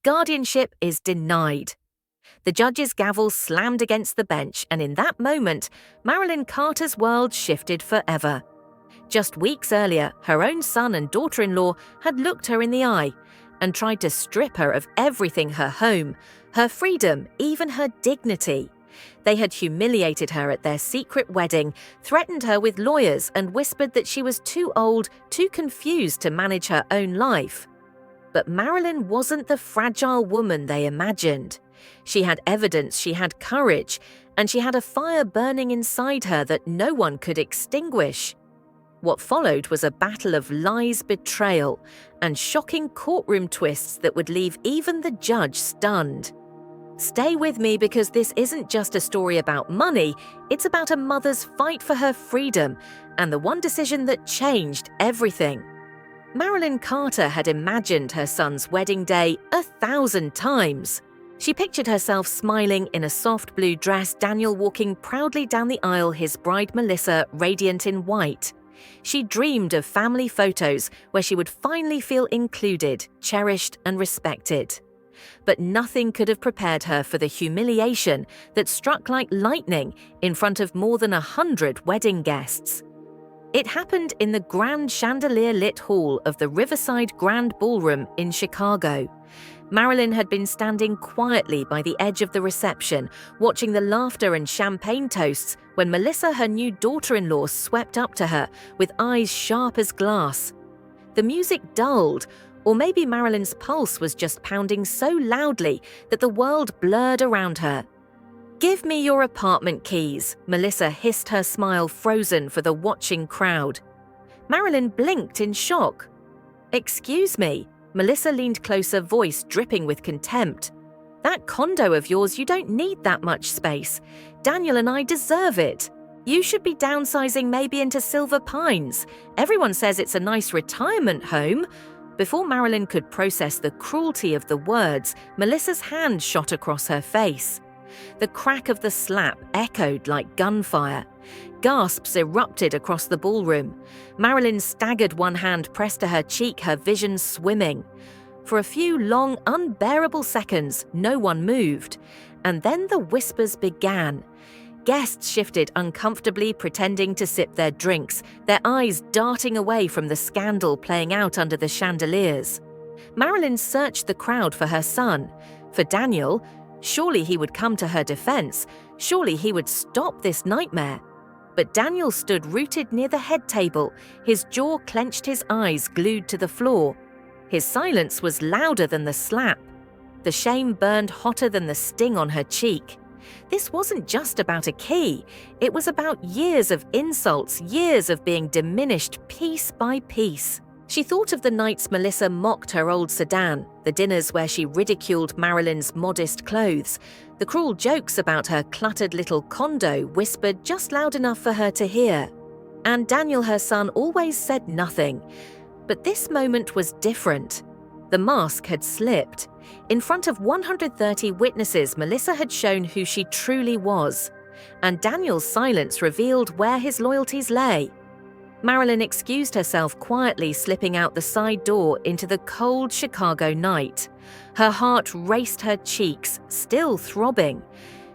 Guardianship is denied. The judge's gavel slammed against the bench, and in that moment, Marilyn Carter's world shifted forever. Just weeks earlier, her own son and daughter-in-law had looked her in the eye and tried to strip her of everything: her home, her freedom, even her dignity. They had humiliated her at their secret wedding, threatened her with lawyers, and whispered that she was too old, too confused to manage her own life. But Marilyn wasn't the fragile woman they imagined. She had evidence, she had courage, and she had a fire burning inside her that no one could extinguish. What followed was a battle of lies, betrayal, and shocking courtroom twists that would leave even the judge stunned. Stay with me, because this isn't just a story about money, it's about a mother's fight for her freedom and the one decision that changed everything. Marilyn Carter had imagined her son's wedding day 1,000 times. She pictured herself smiling in a soft blue dress, Daniel walking proudly down the aisle, his bride Melissa radiant in white. She dreamed of family photos where she would finally feel included, cherished, and respected. But nothing could have prepared her for the humiliation that struck like lightning in front of more than 100 wedding guests. It happened in the grand chandelier-lit hall of the Riverside Grand Ballroom in Chicago. Marilyn had been standing quietly by the edge of the reception, watching the laughter and champagne toasts when Melissa, her new daughter-in-law, swept up to her with eyes sharp as glass. The music dulled, or maybe Marilyn's pulse was just pounding so loudly that the world blurred around her. "Give me your apartment keys," Melissa hissed, her smile frozen for the watching crowd. Marilyn blinked in shock. "Excuse me," Melissa leaned closer, voice dripping with contempt. "That condo of yours, you don't need that much space. Daniel and I deserve it. You should be downsizing maybe into Silver Pines. Everyone says it's a nice retirement home." Before Marilyn could process the cruelty of the words, Melissa's hand shot across her face. The crack of the slap echoed like gunfire. Gasps erupted across the ballroom. Marilyn staggered, one hand pressed to her cheek, her vision swimming. For a few long, unbearable seconds, no one moved. And then the whispers began. Guests shifted uncomfortably, pretending to sip their drinks, their eyes darting away from the scandal playing out under the chandeliers. Marilyn searched the crowd for her son, for Daniel. Surely he would come to her defense. Surely he would stop this nightmare. But Daniel stood rooted near the head table, his jaw clenched, his eyes glued to the floor. His silence was louder than the slap. The shame burned hotter than the sting on her cheek. This wasn't just about a key. It was about years of insults, years of being diminished piece by piece. She thought of the nights Melissa mocked her old sedan, the dinners where she ridiculed Marilyn's modest clothes, the cruel jokes about her cluttered little condo whispered just loud enough for her to hear. And Daniel, her son, always said nothing. But this moment was different. The mask had slipped. In front of 130 witnesses, Melissa had shown who she truly was. And Daniel's silence revealed where his loyalties lay. Marilyn excused herself quietly, slipping out the side door into the cold Chicago night. Her heart raced, her cheeks still throbbing.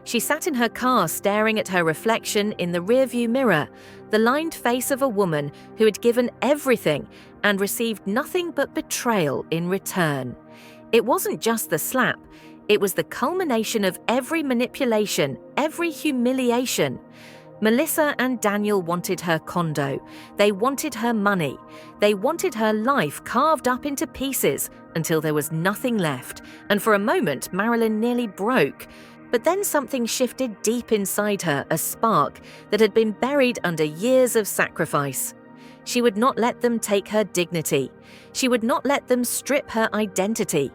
She sat in her car, staring at her reflection in the rearview mirror, the lined face of a woman who had given everything and received nothing but betrayal in return. It wasn't just the slap, it was the culmination of every manipulation, every humiliation. Melissa and Daniel wanted her condo. They wanted her money. They wanted her life carved up into pieces until there was nothing left. And for a moment, Marilyn nearly broke. But then something shifted deep inside her, a spark that had been buried under years of sacrifice. She would not let them take her dignity. She would not let them strip her identity.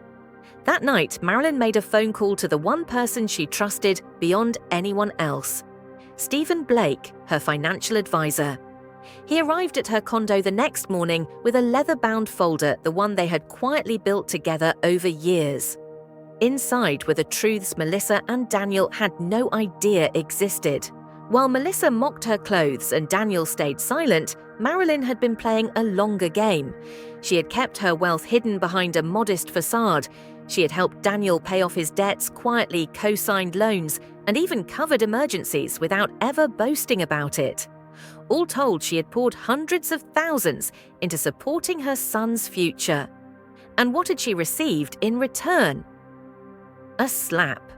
That night, Marilyn made a phone call to the one person she trusted beyond anyone else. Stephen Blake, her financial advisor. He arrived at her condo the next morning with a leather-bound folder, the one they had quietly built together over years. Inside were the truths Melissa and Daniel had no idea existed. While Melissa mocked her clothes and Daniel stayed silent, Marilyn had been playing a longer game. She had kept her wealth hidden behind a modest facade. She had helped Daniel pay off his debts, quietly co-signed loans, and even covered emergencies without ever boasting about it. All told, she had poured hundreds of thousands into supporting her son's future. And what had she received in return? A slap.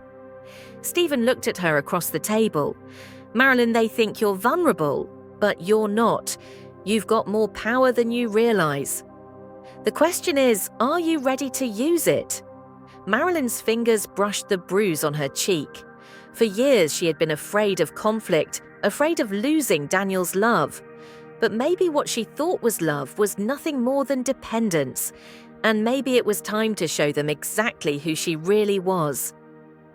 Stephen looked at her across the table. Marilyn, they think you're vulnerable, but you're not. You've got more power than you realize. The question is, are you ready to use it? Marilyn's fingers brushed the bruise on her cheek. For years, she had been afraid of conflict, afraid of losing Daniel's love. But maybe what she thought was love was nothing more than dependence, and maybe it was time to show them exactly who she really was.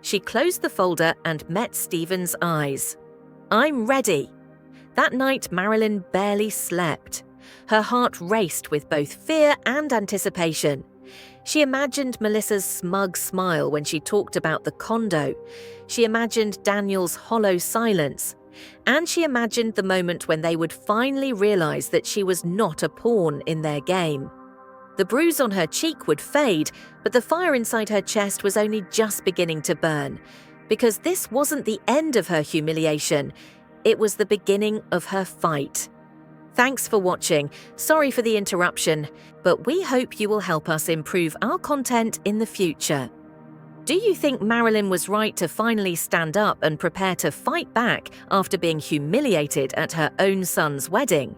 She closed the folder and met Stephen's eyes. I'm ready. That night, Marilyn barely slept. Her heart raced with both fear and anticipation. She imagined Melissa's smug smile when she talked about the condo. She imagined Daniel's hollow silence. And she imagined the moment when they would finally realize that she was not a pawn in their game. The bruise on her cheek would fade, but the fire inside her chest was only just beginning to burn. Because this wasn't the end of her humiliation. It was the beginning of her fight. Thanks for watching. Sorry for the interruption, but we hope you will help us improve our content in the future. Do you think Marilyn was right to finally stand up and prepare to fight back after being humiliated at her own son's wedding?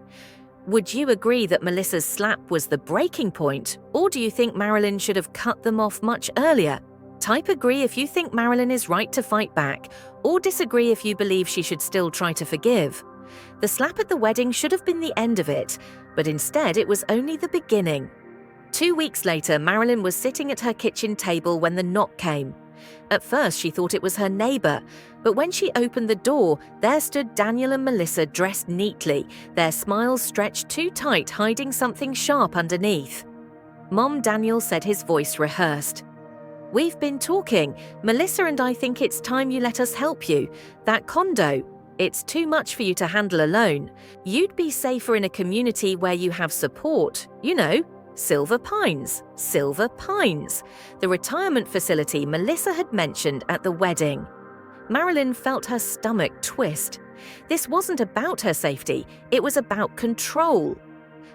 Would you agree that Melissa's slap was the breaking point, or do you think Marilyn should have cut them off much earlier? Type agree if you think Marilyn is right to fight back, or disagree if you believe she should still try to forgive. The slap at the wedding should have been the end of it, but instead it was only the beginning. 2 weeks later, Marilyn was sitting at her kitchen table when the knock came. At first, she thought it was her neighbor, but when she opened the door, there stood Daniel and Melissa dressed neatly, their smiles stretched too tight, hiding something sharp underneath. Mom, Daniel said, his voice rehearsed. We've been talking. Melissa and I think it's time you let us help you. That condo, it's too much for you to handle alone. You'd be safer in a community where you have support, you know. Silver Pines, the retirement facility Melissa had mentioned at the wedding. Marilyn felt her stomach twist. This wasn't about her safety, it was about control.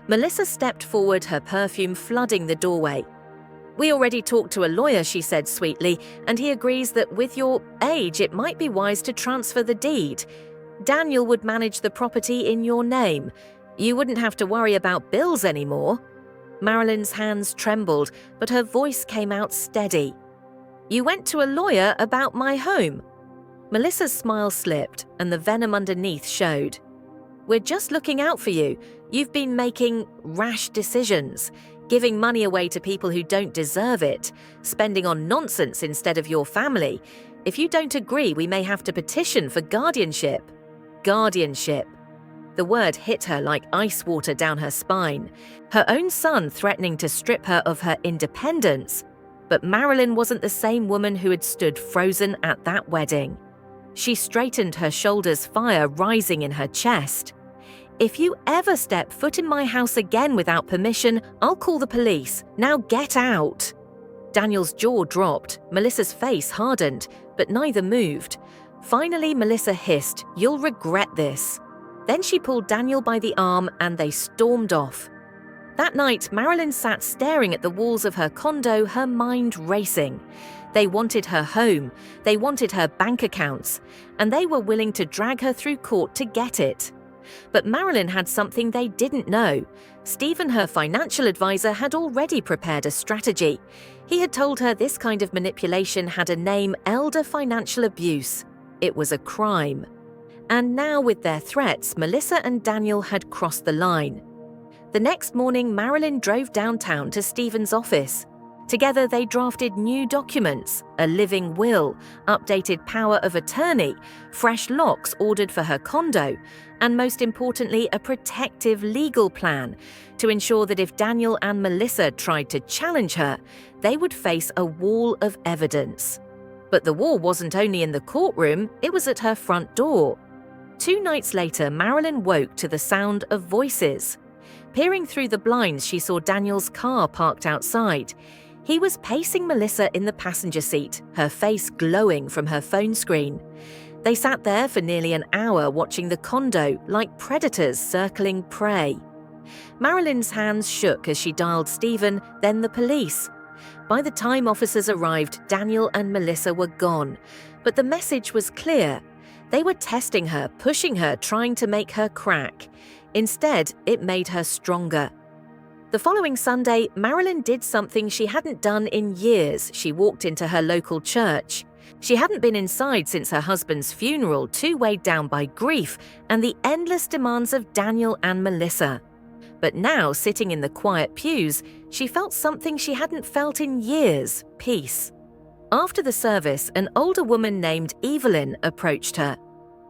Melissa stepped forward, her perfume flooding the doorway. We already talked to a lawyer, she said sweetly, and he agrees that with your age it might be wise to transfer the deed. Daniel would manage the property in your name. You wouldn't have to worry about bills anymore. Marilyn's hands trembled, but her voice came out steady. You went to a lawyer about my home. Melissa's smile slipped, and the venom underneath showed. We're just looking out for you. You've been making rash decisions, giving money away to people who don't deserve it, spending on nonsense instead of your family. If you don't agree, we may have to petition for guardianship. Guardianship. The word hit her like ice water down her spine. Her own son threatening to strip her of her independence. But Marilyn wasn't the same woman who had stood frozen at that wedding. She straightened, her shoulders, fire rising in her chest. If you ever step foot in my house again without permission, I'll call the police. Now get out. Daniel's jaw dropped. Melissa's face hardened, but neither moved. Finally, Melissa hissed, "You'll regret this." Then she pulled Daniel by the arm and they stormed off. That night, Marilyn sat staring at the walls of her condo, her mind racing. They wanted her home, they wanted her bank accounts, and they were willing to drag her through court to get it. But Marilyn had something they didn't know. Stephen, her financial advisor, had already prepared a strategy. He had told her this kind of manipulation had a name: elder financial abuse. It was a crime. And now, with their threats, Melissa and Daniel had crossed the line. The next morning, Marilyn drove downtown to Stephen's office. Together, they drafted new documents: a living will, updated power of attorney, fresh locks ordered for her condo, and most importantly, a protective legal plan to ensure that if Daniel and Melissa tried to challenge her, they would face a wall of evidence. But the wall wasn't only in the courtroom, it was at her front door. 2 nights later, Marilyn woke to the sound of voices. Peering through the blinds, she saw Daniel's car parked outside. He was pacing Melissa in the passenger seat, her face glowing from her phone screen. They sat there for nearly an hour watching the condo like predators circling prey. Marilyn's hands shook as she dialed Stephen, then the police. By the time officers arrived, Daniel and Melissa were gone, but the message was clear. They were testing her, pushing her, trying to make her crack. Instead, it made her stronger. The following Sunday, Marilyn did something she hadn't done in years. She walked into her local church. She hadn't been inside since her husband's funeral, too weighed down by grief and the endless demands of Daniel and Melissa. But now, sitting in the quiet pews, she felt something she hadn't felt in years: peace. After the service, an older woman named Evelyn approached her.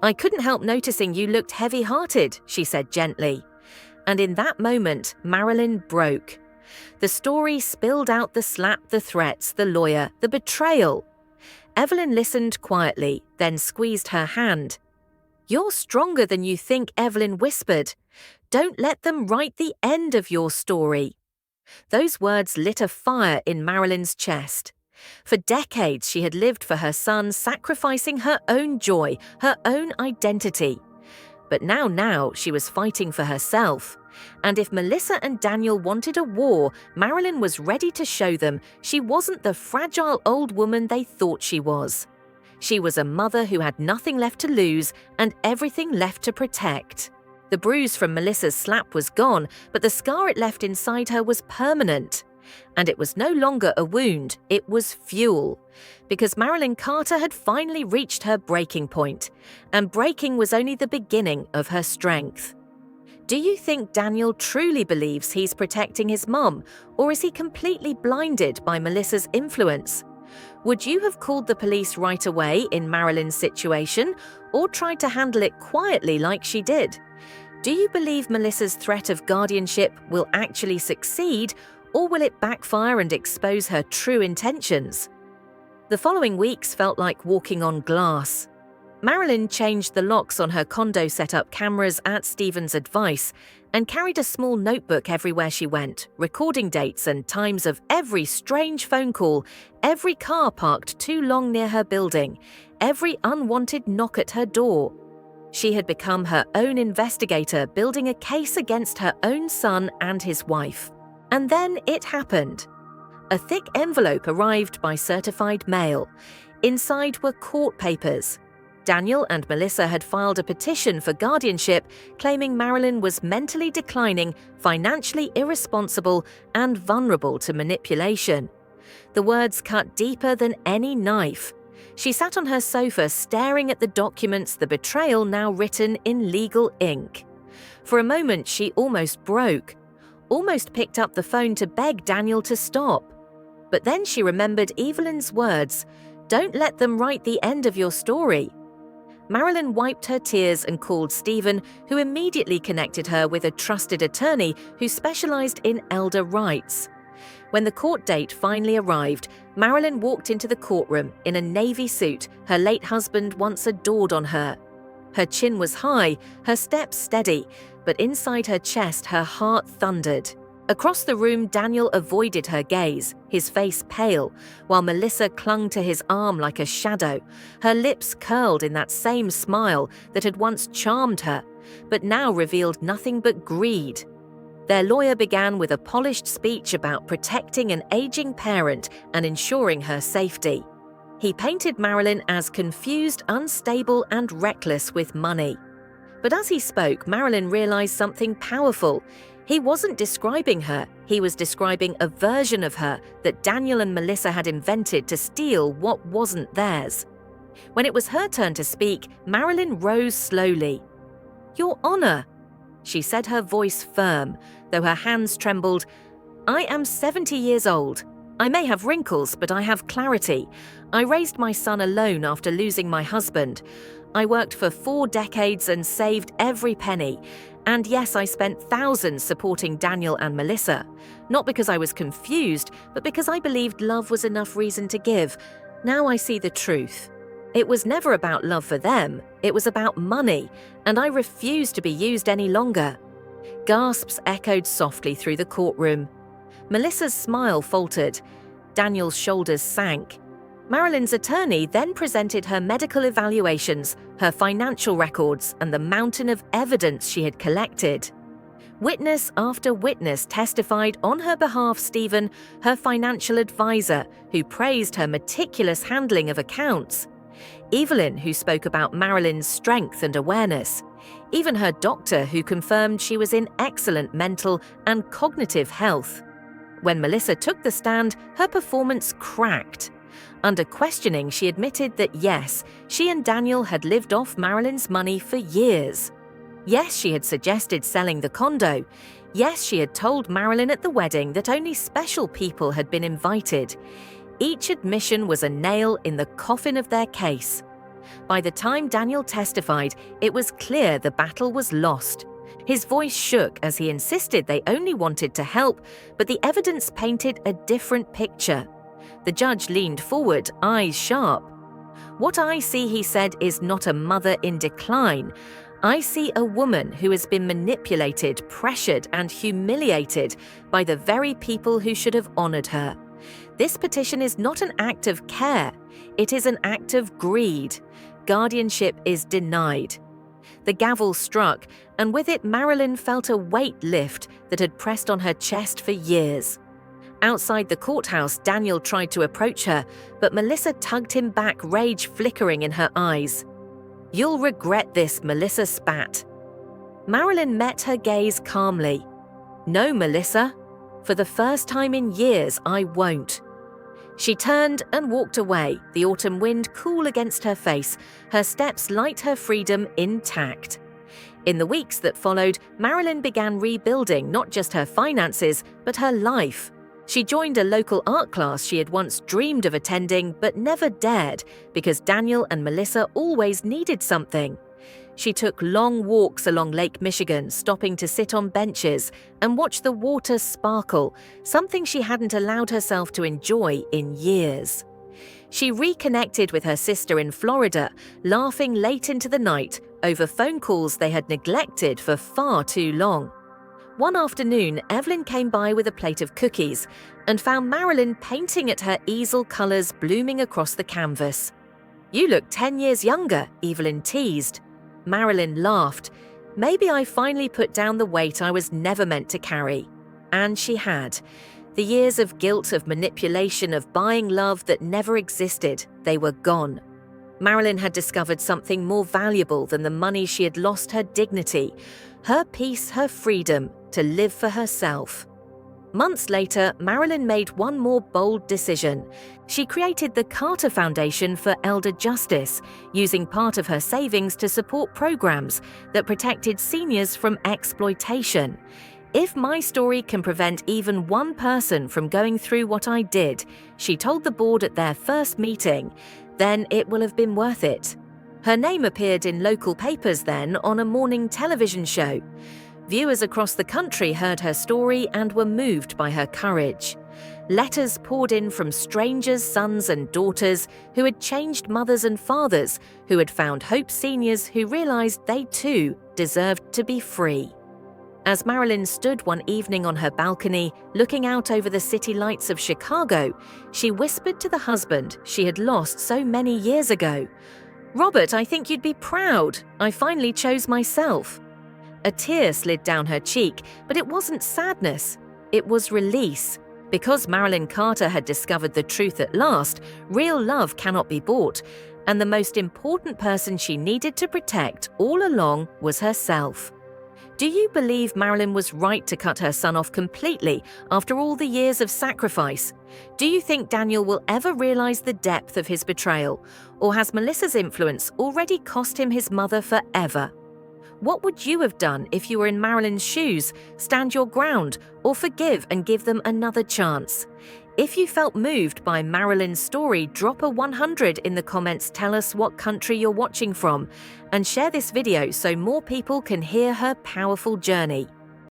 "I couldn't help noticing you looked heavy-hearted," she said gently. And in that moment, Marilyn broke. The story spilled out: the slap, the threats, the lawyer, the betrayal. Evelyn listened quietly, then squeezed her hand. "You're stronger than you think," Evelyn whispered. "Don't let them write the end of your story." Those words lit a fire in Marilyn's chest. For decades, she had lived for her son, sacrificing her own joy, her own identity. But now she was fighting for herself. And if Melissa and Daniel wanted a war, Marilyn was ready to show them she wasn't the fragile old woman they thought she was. She was a mother who had nothing left to lose and everything left to protect. The bruise from Melissa's slap was gone, but the scar it left inside her was permanent. And it was no longer a wound, it was fuel. Because Marilyn Carter had finally reached her breaking point, and breaking was only the beginning of her strength. Do you think Daniel truly believes he's protecting his mom, or is he completely blinded by Melissa's influence? Would you have called the police right away in Marilyn's situation, or tried to handle it quietly like she did? Do you believe Melissa's threat of guardianship will actually succeed, or will it backfire and expose her true intentions? The following weeks felt like walking on glass. Marilyn changed the locks on her condo set-up cameras at Stephen's advice and carried a small notebook everywhere she went, recording dates and times of every strange phone call, every car parked too long near her building, every unwanted knock at her door. She had become her own investigator, building a case against her own son and his wife. And then it happened. A thick envelope arrived by certified mail. Inside were court papers. Daniel and Melissa had filed a petition for guardianship, claiming Marilyn was mentally declining, financially irresponsible, and vulnerable to manipulation. The words cut deeper than any knife. She sat on her sofa staring at the documents, the betrayal now written in legal ink. For a moment, she almost broke, almost picked up the phone to beg Daniel to stop. But then she remembered Evelyn's words, "Don't let them write the end of your story." Marilyn wiped her tears and called Stephen, who immediately connected her with a trusted attorney who specialized in elder rights. When the court date finally arrived, Marilyn walked into the courtroom in a navy suit her late husband once adored on her. Her chin was high, her steps steady, but inside her chest her heart thundered. Across the room, Daniel avoided her gaze, his face pale, while Melissa clung to his arm like a shadow, her lips curled in that same smile that had once charmed her, but now revealed nothing but greed. Their lawyer began with a polished speech about protecting an aging parent and ensuring her safety. He painted Marilyn as confused, unstable, and reckless with money. But as he spoke, Marilyn realized something powerful. He wasn't describing her, he was describing a version of her that Daniel and Melissa had invented to steal what wasn't theirs. When it was her turn to speak, Marilyn rose slowly. "Your Honor," she said, her voice firm, though her hands trembled. "I am 70 years old. I may have wrinkles, but I have clarity. I raised my son alone after losing my husband. I worked for 4 decades and saved every penny. And yes, I spent thousands supporting Daniel and Melissa. Not because I was confused, but because I believed love was enough reason to give. Now I see the truth. It was never about love for them, it was about money, and I refuse to be used any longer." Gasps echoed softly through the courtroom. Melissa's smile faltered. Daniel's shoulders sank. Marilyn's attorney then presented her medical evaluations, her financial records, and the mountain of evidence she had collected. Witness after witness testified on her behalf. Stephen, her financial advisor, who praised her meticulous handling of accounts. Evelyn, who spoke about Marilyn's strength and awareness. Even her doctor, who confirmed she was in excellent mental and cognitive health. When Melissa took the stand, her performance cracked. Under questioning, she admitted that yes, she and Daniel had lived off Marilyn's money for years. Yes, she had suggested selling the condo. Yes, she had told Marilyn at the wedding that only special people had been invited. Each admission was a nail in the coffin of their case. By the time Daniel testified, it was clear the battle was lost. His voice shook as he insisted they only wanted to help, but the evidence painted a different picture. The judge leaned forward, eyes sharp. "What I see," he said, "is not a mother in decline. I see a woman who has been manipulated, pressured, and humiliated by the very people who should have honored her. This petition is not an act of care. It is an act of greed. Guardianship is denied." The gavel struck, and with it Marilyn felt a weight lift that had pressed on her chest for years. Outside the courthouse, Daniel tried to approach her, but Melissa tugged him back, rage flickering in her eyes. "You'll regret this," Melissa spat. Marilyn met her gaze calmly. "No, Melissa. For the first time in years, I won't." She turned and walked away, the autumn wind cool against her face, her steps light, her freedom intact. In the weeks that followed, Marilyn began rebuilding not just her finances, but her life. She joined a local art class she had once dreamed of attending but never dared because Daniel and Melissa always needed something. She took long walks along Lake Michigan, stopping to sit on benches and watch the water sparkle, something she hadn't allowed herself to enjoy in years. She reconnected with her sister in Florida, laughing late into the night over phone calls they had neglected for far too long. One afternoon, Evelyn came by with a plate of cookies and found Marilyn painting at her easel, colors blooming across the canvas. "You look 10 years younger," Evelyn teased. Marilyn laughed. "Maybe I finally put down the weight I was never meant to carry." And she had. The years of guilt, of manipulation, of buying love that never existed, they were gone. Marilyn had discovered something more valuable than the money. She had lost her dignity, her peace, her freedom to live for herself. Months later, Marilyn made one more bold decision. She created the Carter Foundation for Elder Justice, using part of her savings to support programs that protected seniors from exploitation. "If my story can prevent even one person from going through what I did," she told the board at their first meeting, "then it will have been worth it." Her name appeared in local papers then on a morning television show. Viewers across the country heard her story and were moved by her courage. Letters poured in from strangers, sons and daughters who had changed mothers and fathers, who had found hope, seniors who realized they too deserved to be free. As Marilyn stood one evening on her balcony, looking out over the city lights of Chicago, she whispered to the husband she had lost so many years ago, "Robert, I think you'd be proud. I finally chose myself." A tear slid down her cheek, but it wasn't sadness. It was release. Because Marilyn Carter had discovered the truth at last, real love cannot be bought, and the most important person she needed to protect all along was herself. Do you believe Marilyn was right to cut her son off completely after all the years of sacrifice? Do you think Daniel will ever realize the depth of his betrayal? Or has Melissa's influence already cost him his mother forever? What would you have done if you were in Marilyn's shoes? Stand your ground or forgive and give them another chance? If you felt moved by Marilyn's story, drop a 100 in the comments, tell us what country you're watching from, and share this video so more people can hear her powerful journey.